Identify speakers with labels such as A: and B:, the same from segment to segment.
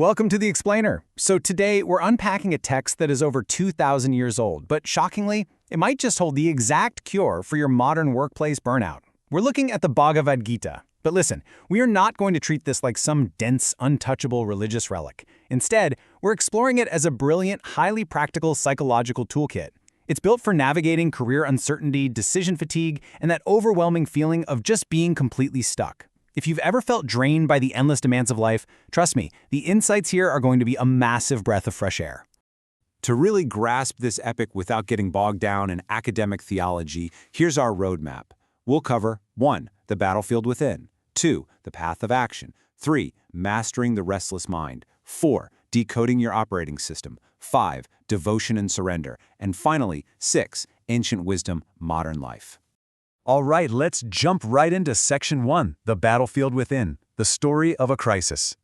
A: Welcome to The Explainer. So today we're unpacking a text that is over 2,000 years old, but shockingly, it might just hold the exact cure for your modern workplace burnout. We're looking at the Bhagavad Gita. But listen, we are not going to treat this like some dense, untouchable religious relic. Instead, we're exploring it as a brilliant, highly practical psychological toolkit. It's built for navigating career uncertainty, decision fatigue, and that overwhelming feeling of just being completely stuck. If you've ever felt drained by the endless demands of life, trust me, the insights here are going to be a massive breath of fresh air.
B: To really grasp this epic without getting bogged down in academic theology, here's our roadmap. We'll cover 1. The battlefield within, 2. The path of action, 3. Mastering the restless mind, 4. Decoding your operating system, 5. Devotion and surrender, and finally, 6. Ancient wisdom, modern life.
A: All right, let's jump right into Section 1, the battlefield within, the story of a crisis.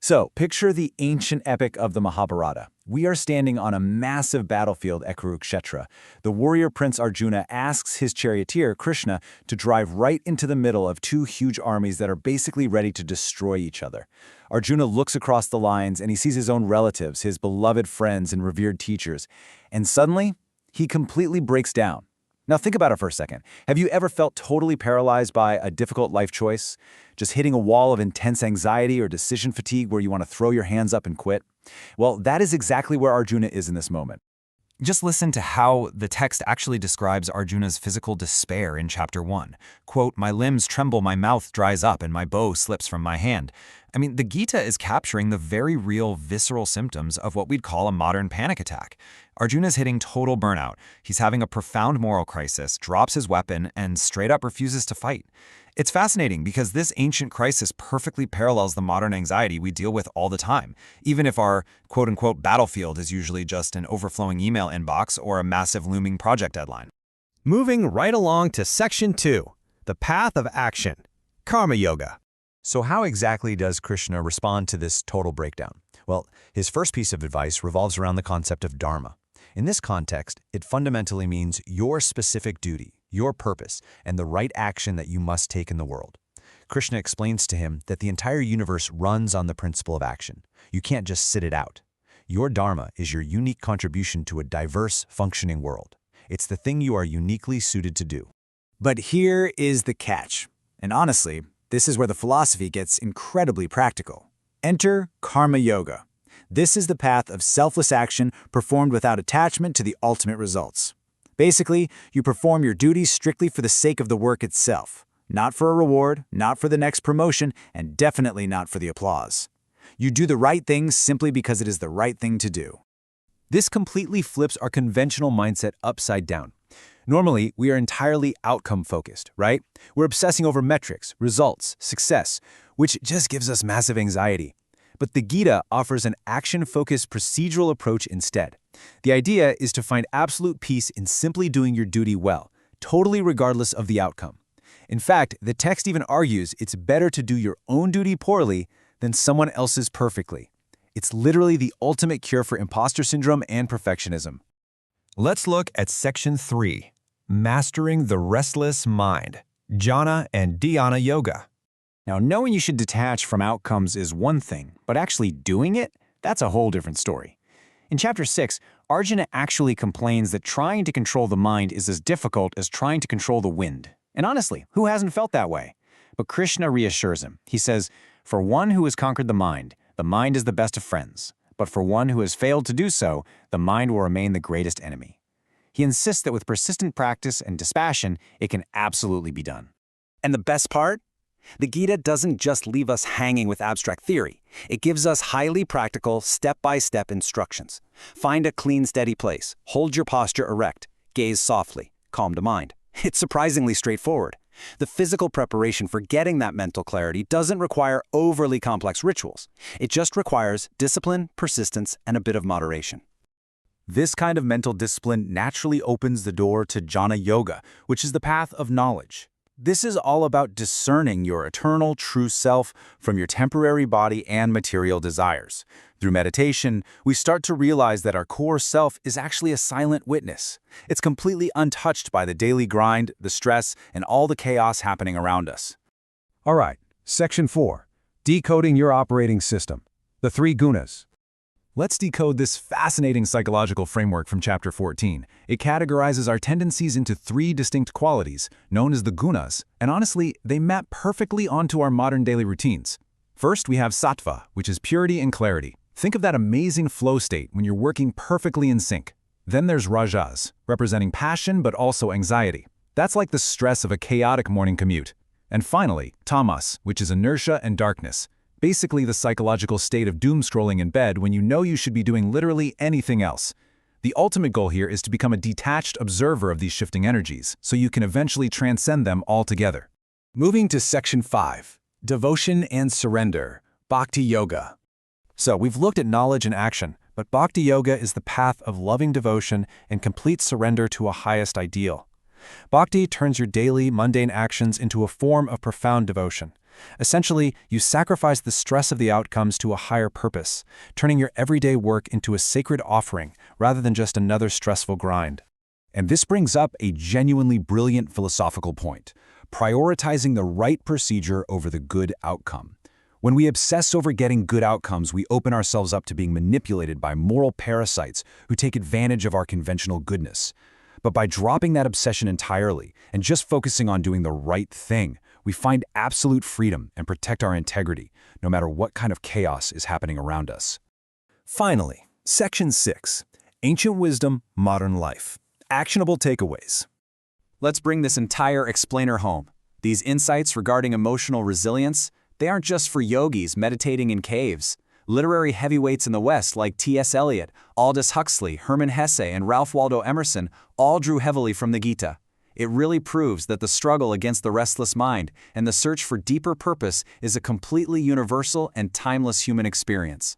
A: So, picture the ancient epic of the Mahabharata. We are standing on a massive battlefield at Kurukshetra. The warrior prince Arjuna asks his charioteer, Krishna, to drive right into the middle of two huge armies that are basically ready to destroy each other. Arjuna looks across the lines and he sees his own relatives, his beloved friends and revered teachers. And suddenly, he completely breaks down. Now think about it for a second. Have you ever felt totally paralyzed by a difficult life choice? Just hitting a wall of intense anxiety or decision fatigue where you want to throw your hands up and quit? Well, that is exactly where Arjuna is in this moment.
C: Just listen to how the text actually describes Arjuna's physical despair in chapter 1. Quote, "My limbs tremble, my mouth dries up, and my bow slips from my hand." I mean, the Gita is capturing the very real visceral symptoms of what we'd call a modern panic attack. Arjuna's hitting total burnout. He's having a profound moral crisis, drops his weapon, and straight up refuses to fight. It's fascinating because this ancient crisis perfectly parallels the modern anxiety we deal with all the time, even if our quote-unquote battlefield is usually just an overflowing email inbox or a massive looming project deadline.
A: Moving right along to Section 2, the path of action, Karma Yoga.
D: So how exactly does Krishna respond to this total breakdown? Well, his first piece of advice revolves around the concept of dharma. In this context, it fundamentally means your specific duty, your purpose, and the right action that you must take in the world. Krishna explains to him that the entire universe runs on the principle of action. You can't just sit it out. Your dharma is your unique contribution to a diverse, functioning world. It's the thing you are uniquely suited to do.
A: But here is the catch. And honestly, this is where the philosophy gets incredibly practical. Enter Karma Yoga. This is the path of selfless action performed without attachment to the ultimate results. Basically, you perform your duties strictly for the sake of the work itself, not for a reward, not for the next promotion, and definitely not for the applause. You do the right things simply because it is the right thing to do. This completely flips our conventional mindset upside down. Normally, we are entirely outcome-focused, right? We're obsessing over metrics, results, success, which just gives us massive anxiety. But the Gita offers an action-focused procedural approach instead. The idea is to find absolute peace in simply doing your duty well, totally regardless of the outcome. In fact, the text even argues it's better to do your own duty poorly than someone else's perfectly. It's literally the ultimate cure for imposter syndrome and perfectionism.
E: Let's look at Section 3, Mastering the Restless Mind, Jnana and Dhyana Yoga.
A: Now, knowing you should detach from outcomes is one thing, but actually doing it, that's a whole different story. In Chapter 6, Arjuna actually complains that trying to control the mind is as difficult as trying to control the wind. And honestly, who hasn't felt that way? But Krishna reassures him. He says, "For one who has conquered the mind is the best of friends. But for one who has failed to do so, the mind will remain the greatest enemy." He insists that with persistent practice and dispassion, it can absolutely be done. And the best part? The Gita doesn't just leave us hanging with abstract theory. It gives us highly practical, step-by-step instructions. Find a clean, steady place. Hold your posture erect. Gaze softly. Calm to mind. It's surprisingly straightforward. The physical preparation for getting that mental clarity doesn't require overly complex rituals. It just requires discipline, persistence, and a bit of moderation. This kind of mental discipline naturally opens the door to Jnana Yoga, which is the path of knowledge. This is all about discerning your eternal true self from your temporary body and material desires. Through meditation, we start to realize that our core self is actually a silent witness. It's completely untouched by the daily grind, the stress, and all the chaos happening around us. All right, Section 4, Decoding your operating system.
B: The three gunas. Let's decode this fascinating psychological framework from Chapter 14. It categorizes our tendencies into three distinct qualities, known as the gunas, and honestly, they map perfectly onto our modern daily routines. First, we have sattva, which is purity and clarity. Think of that amazing flow state when you're working perfectly in sync. Then there's rajas, representing passion but also anxiety. That's like the stress of a chaotic morning commute. And finally, tamas, which is inertia and darkness. Basically the psychological state of doom-scrolling in bed when you know you should be doing literally anything else. The ultimate goal here is to become a detached observer of these shifting energies, so you can eventually transcend them altogether. Moving to Section 5, Devotion and Surrender, Bhakti Yoga.
A: So we've looked at knowledge and action, but Bhakti Yoga is the path of loving devotion and complete surrender to a highest ideal. Bhakti turns your daily, mundane actions into a form of profound devotion. Essentially, you sacrifice the stress of the outcomes to a higher purpose, turning your everyday work into a sacred offering rather than just another stressful grind.
B: And this brings up a genuinely brilliant philosophical point, prioritizing the right procedure over the good outcome. When we obsess over getting good outcomes, we open ourselves up to being manipulated by moral parasites who take advantage of our conventional goodness. But by dropping that obsession entirely and just focusing on doing the right thing, we find absolute freedom and protect our integrity, no matter what kind of chaos is happening around us.
E: Finally, Section 6, Ancient Wisdom, Modern Life. Actionable takeaways.
A: Let's bring this entire explainer home. These insights regarding emotional resilience, they aren't just for yogis meditating in caves. Literary heavyweights in the West like T.S. Eliot, Aldous Huxley, Hermann Hesse, and Ralph Waldo Emerson all drew heavily from the Gita. It really proves that the struggle against the restless mind and the search for deeper purpose is a completely universal and timeless human experience.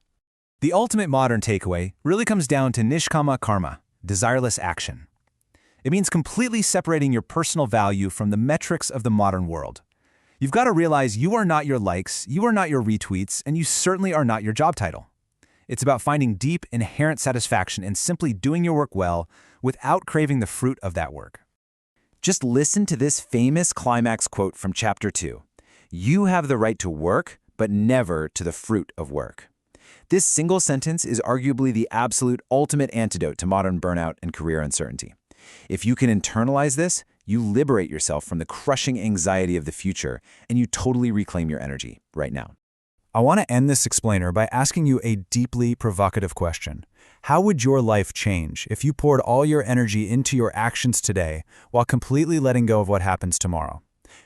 E: The ultimate modern takeaway really comes down to nishkama karma, desireless action. It means completely separating your personal value from the metrics of the modern world. You've got to realize you are not your likes, you are not your retweets, and you certainly are not your job title. It's about finding deep, inherent satisfaction in simply doing your work well without craving the fruit of that work. Just listen to this famous climax quote from Chapter 2. You have the right to work, but never to the fruit of work. This single sentence is arguably the absolute ultimate antidote to modern burnout and career uncertainty. If you can internalize this, you liberate yourself from the crushing anxiety of the future, and you totally reclaim your energy right now. I want to end this explainer by asking you a deeply provocative question. How would your life change if you poured all your energy into your actions today while completely letting go of what happens tomorrow?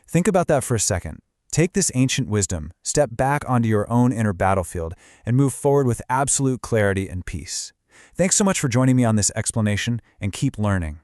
E: Think about that for a second. Take this ancient wisdom, step back onto your own inner battlefield, and move forward with absolute clarity and peace. Thanks so much for joining me on this explanation, and keep learning.